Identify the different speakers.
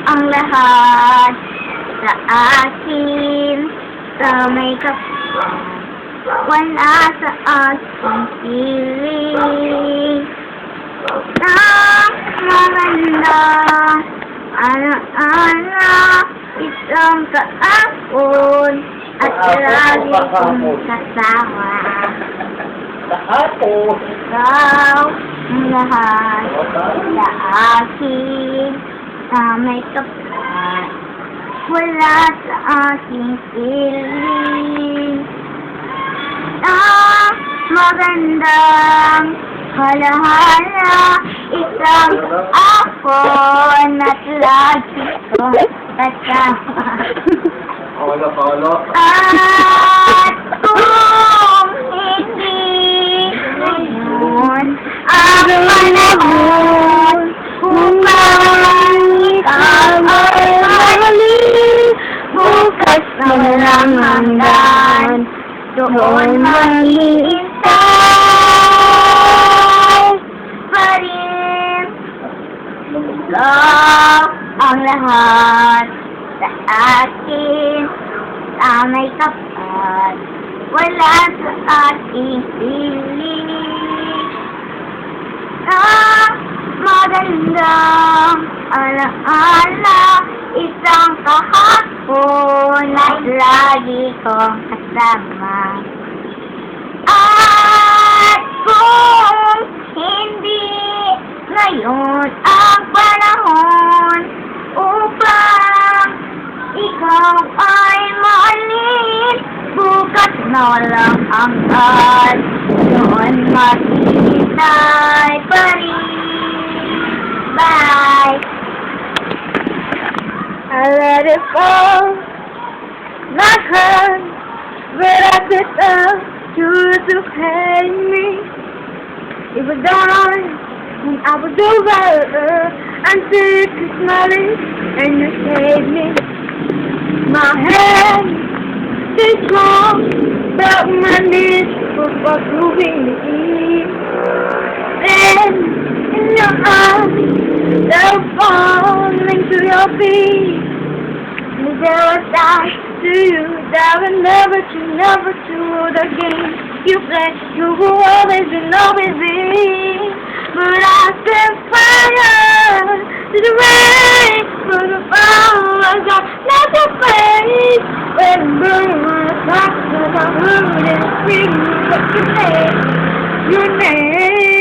Speaker 1: ang lahat sa akin sa may kapal. Wala sa aking piling na maganda. Ana-ana, isang kaapon at lagi kong kasama. Ikaw ang lahat sa akin sa may kapal. Wala sa aking piling magandang halahala, isang apon at lagi kong kasama. At kung hindi ngayon ang panahon, kung ikaw ay mali, bukas na lang hanggan, doon maghihintay pa rin. Ikaw ang lahat sa akin sa may kapal. Wala sa aking piling magandang alaala, isang kahapon at lagi kong kasama. At kung hindi ngayon ang panahon upang ikaw ay maalin, bukas na lang ang at doon maghihintay pa rin. Bye! I let it fall, my heart, but I could tell you to hate me. It was gone, and I was over, and sick and smelling, and you saved me. My head is strong, but my knees were for proving me. Then, in your eyes, they're falling to your feet. There was I to you that will never to the game you play. You will always and always be. But I set fire to the rain, for the flowers are not the place. When the burn on the top of my hood and scream, what's your name? Your name.